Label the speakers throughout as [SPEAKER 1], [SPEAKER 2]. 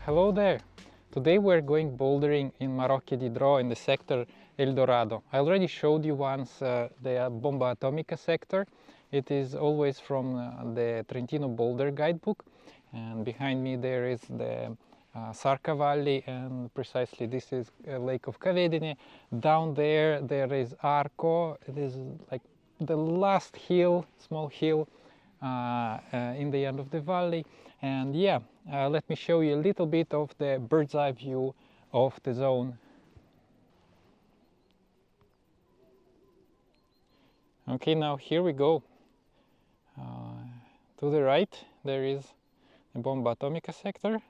[SPEAKER 1] Hello there! Today we're going bouldering in Marocche di Dro in the sector Eldorado. I already showed you once the Bomba Atomica sector. It is always from the Trentino Boulder guidebook, and behind me there is the Sarca valley, and precisely this is a lake of Cavedine. Down there is Arco. It is like the last hill, small hill in the end of the valley. And yeah, let me show you a little bit of the bird's eye view of the zone. Okay, now here we go. To the right there is the Bomba Atomica sector,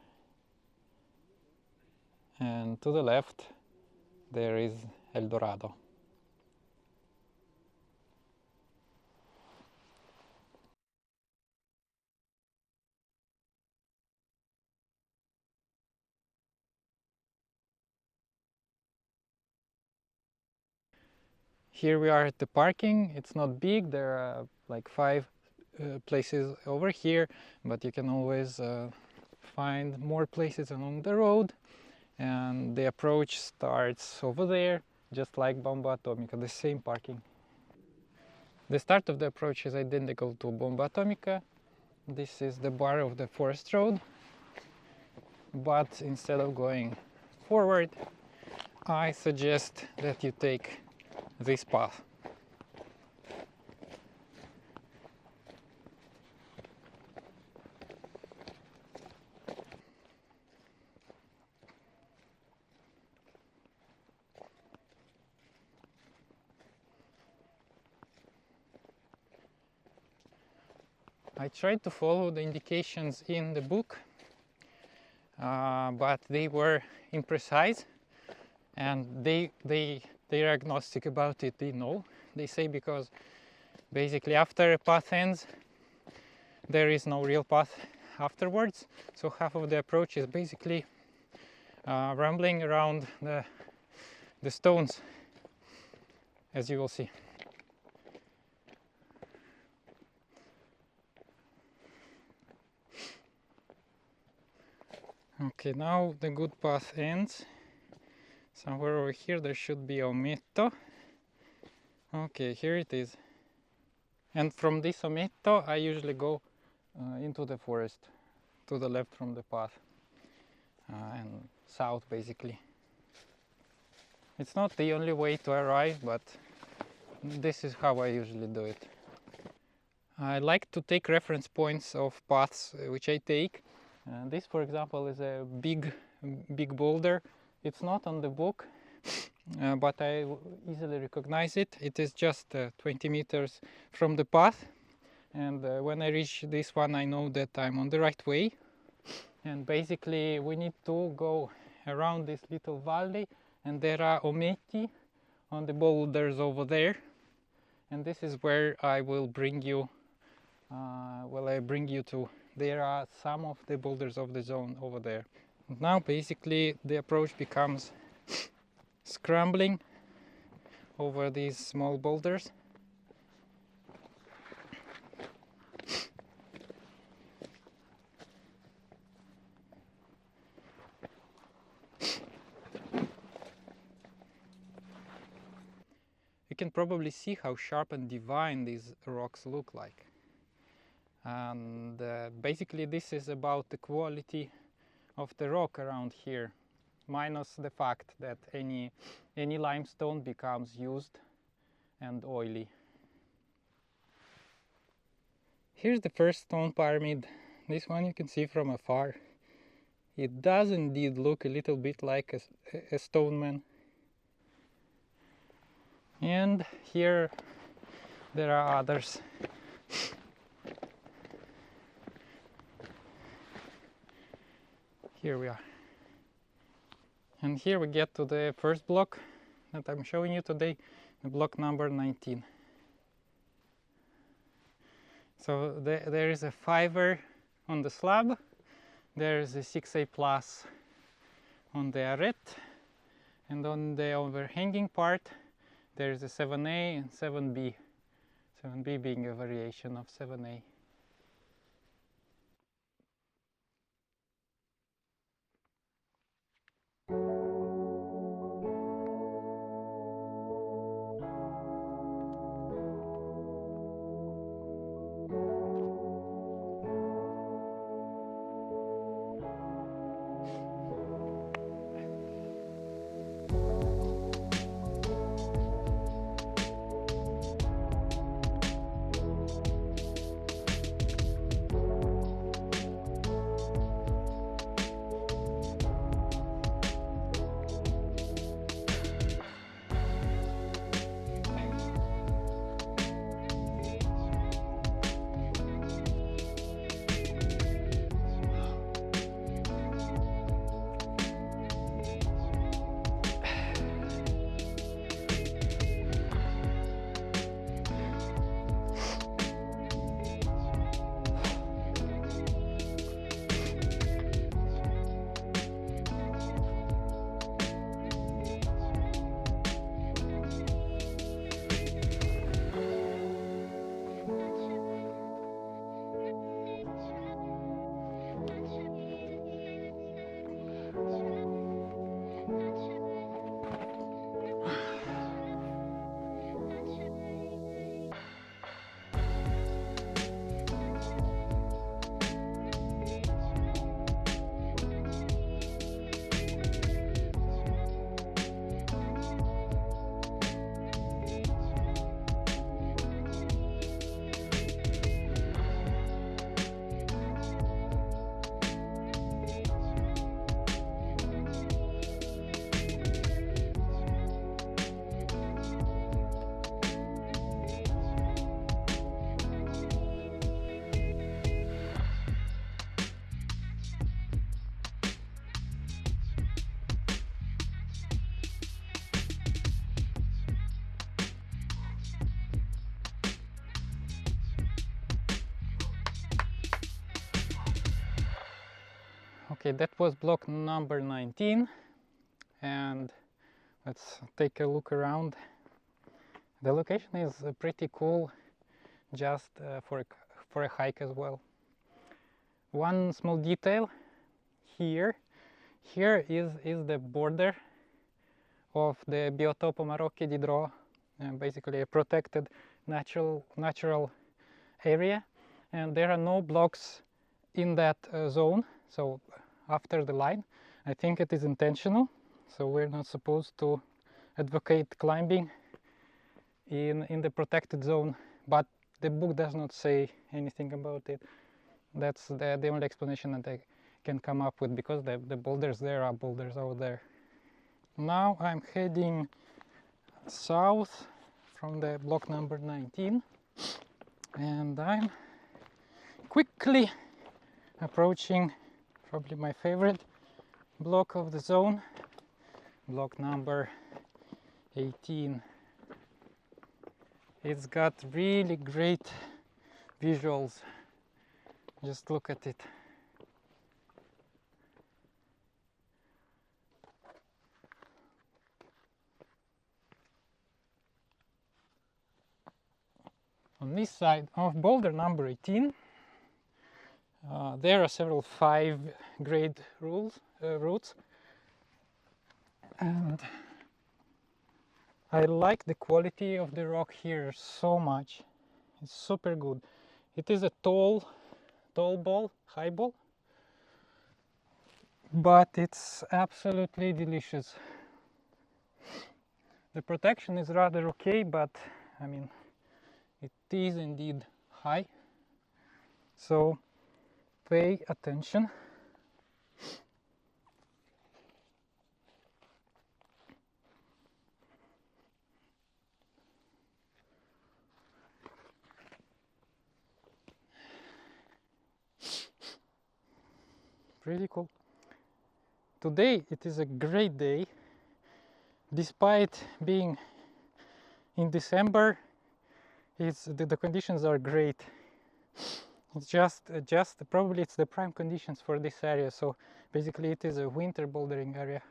[SPEAKER 1] and to the left there is Eldorado. Here we are at the parking. It's not big, there are like 5 places over here, but you can always find more places along the road. And the approach starts over there, just like Bomba Atomica, the same parking. The start of the approach is identical to Bomba Atomica. This is the bar of the forest road, but instead of going forward, I suggest that you take this path. I tried to follow the indications in the book, but they were imprecise, and they're agnostic about it. They know. They say because basically after a path ends, there is no real path afterwards. So half of the approach is basically rambling around the stones, as you will see. Okay, now the good path ends. Somewhere over here there should be Ometto. Okay, here it is. And from this Ometto I usually go into the forest, to the left from the path, and south basically. It's not the only way to arrive, but this is how I usually do it. I like to take reference points of paths which I take. This, for example, is a big boulder. It's not on the book, but I easily recognize it. It is just 20 meters from the path, and when I reach this one I know that I'm on the right way. And basically we need to go around this little valley, and there are Ometti on the boulders over there, and this is where I will bring you to. There are some of the boulders of the zone over there. Now basically the approach becomes scrambling over these small boulders. You can probably see how sharp and divine these rocks look like. And basically this is about the quality of the rock around here, minus the fact that any limestone becomes used and oily. Here's the first stone pyramid. This one you can see from afar. It does indeed look a little bit like a stone man. And here there are others. Here we are. And here we get to the first block that I'm showing you today, the block number 19. So there is a 5er on the slab, there is a 6A plus on the arete, and on the overhanging part there is a 7A and 7B. 7B being a variation of 7A. Okay, that was block number 19, and let's take a look around. The location is pretty cool, just for a hike as well. One small detail here is the border of the biotopo Marocche di Dro, basically a protected natural area, and there are no blocks in that zone. So after the line, I think it is intentional, so we're not supposed to advocate climbing in the protected zone, but the book does not say anything about it. That's the only explanation that I can come up with, because the boulders there are boulders out there. Now I'm heading south from the block number 19, and I'm quickly approaching probably my favorite block of the zone, block number 18. It's got really great visuals. Just look at it. On this side of boulder number 18, there are several 5-grade routes, and I like the quality of the rock here so much. It's super good. It is a tall ball, highball, but it's absolutely delicious. The protection is rather okay, but I mean, it is indeed high, so pay attention. Pretty cool. Today it is a great day. Despite being in December, the conditions are great. It's just probably it's the prime conditions for this area, so basically it is a winter bouldering area.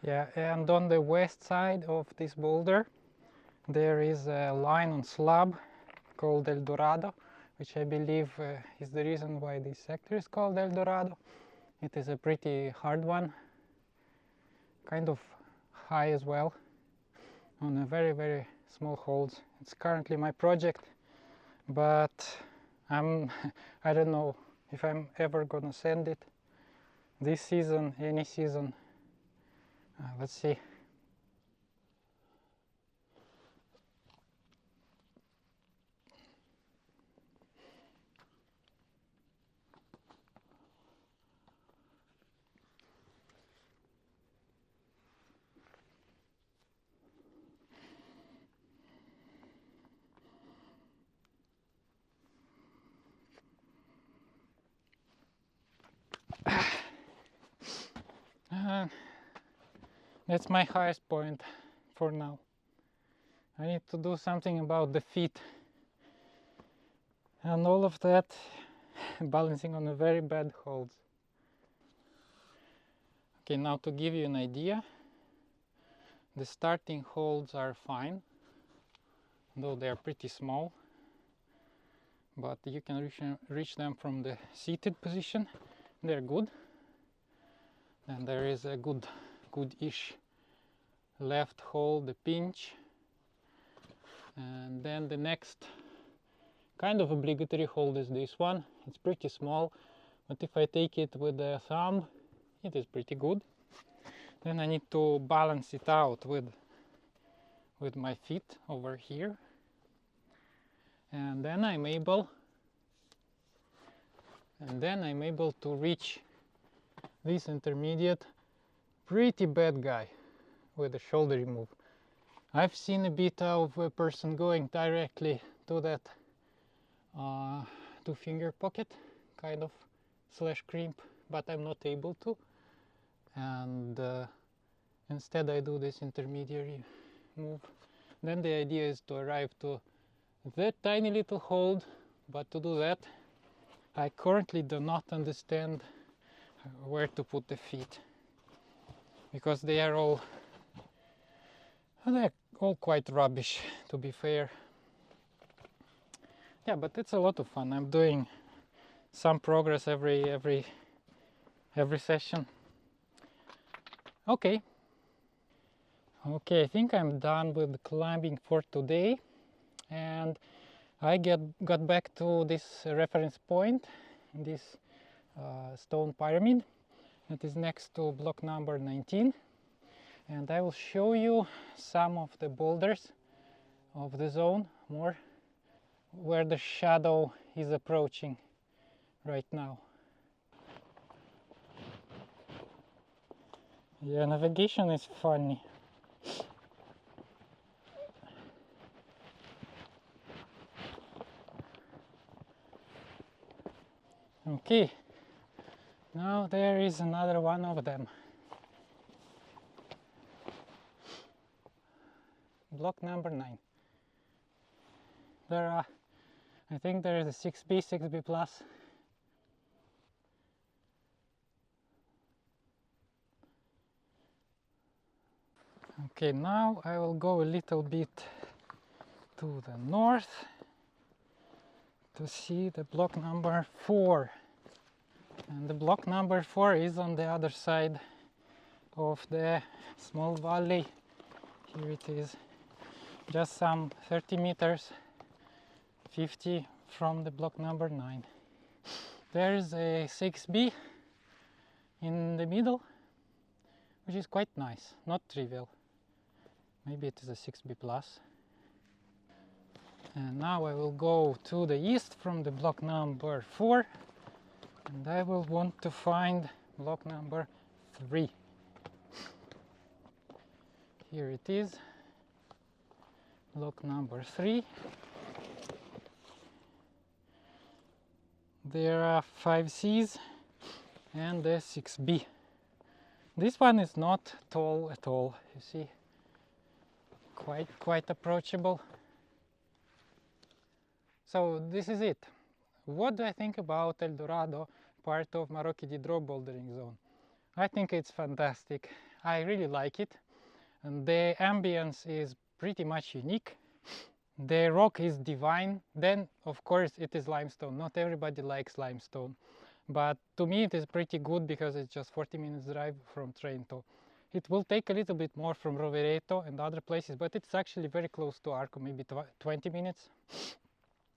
[SPEAKER 1] Yeah, and on the west side of this boulder there is a line on slab called Eldorado, which I believe is the reason why this sector is called Eldorado. It is a pretty hard one, kind of high as well, on a very small holds. It's currently my project, but I don't know if I'm ever gonna send it this season, any season. Let's see. That's my highest point for now. I need to do something about the feet and all of that, balancing on a very bad holds. Okay, now to give you an idea, the starting holds are fine, though they are pretty small, but you can reach them from the seated position. They're good. And there is a good-ish left hold, the pinch, And then the next kind of obligatory hold is this one. It's pretty small, but if I take it with the thumb, it is pretty good. Then I need to balance it out with my feet over here. And then I'm able to reach this intermediate pretty bad guy with the shoulder remove. I've seen a bit of a person going directly to that 2-finger pocket kind of slash crimp, but I'm not able to, and instead I do this intermediary move. Then the idea is to arrive to that tiny little hold, but to do that I currently do not understand where to put the feet, because they're all quite rubbish, to be fair. Yeah, but it's a lot of fun. I'm doing some progress every session. Okay, I think I'm done with climbing for today, and I got back to this reference point, this stone pyramid that is next to block number 19, and I will show you some of the boulders of the zone more, where the shadow is approaching right now. Yeah, navigation is funny. Okay, now there is another one of them. Block number 9. There are, I think there is a 6B, 6B plus. Okay, now I will go a little bit to the north to see the block number 4. And the block number 4 is on the other side of the small valley. Here it is, just some 30 meters, 50 from the block number 9. There is a 6B in the middle, which is quite nice, not trivial. Maybe it is a 6B plus. And now I will go to the east from the block number 4, and I will want to find block number 3. Here it is, block number 3. There are 5 C's and a 6B. This one is not tall at all, you see, quite approachable. So this is it. What do I think about Eldorado, part of Marocche di Dro bouldering zone? I think it's fantastic. I really like it, and the ambience is pretty much unique. The rock is divine. Then of course it is limestone. Not everybody likes limestone, but to me it is pretty good because it's just 40 minutes drive from Trento. It will take a little bit more from Rovereto and other places, but it's actually very close to Arco, maybe 20 minutes.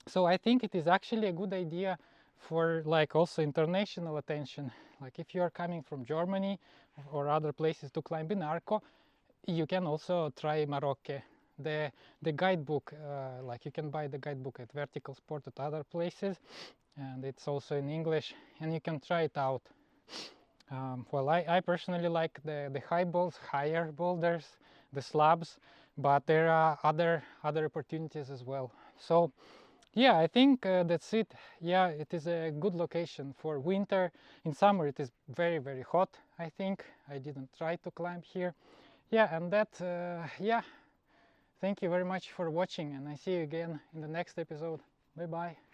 [SPEAKER 1] So I think it is actually a good idea for like also international attention. Like if you are coming from Germany or other places to climb in Arco, you can also try Marocche. The guidebook, like you can buy the guidebook at Vertical Sport at other places, and it's also in English, and you can try it out. Well, I personally like the highballs, higher boulders, the slabs, but there are other opportunities as well. So yeah, I think that's it. Yeah, it is a good location for winter. In summer it is very hot, I think. I didn't try to climb here. Yeah, and that, yeah. Thank you very much for watching, and I see you again in the next episode. Bye bye.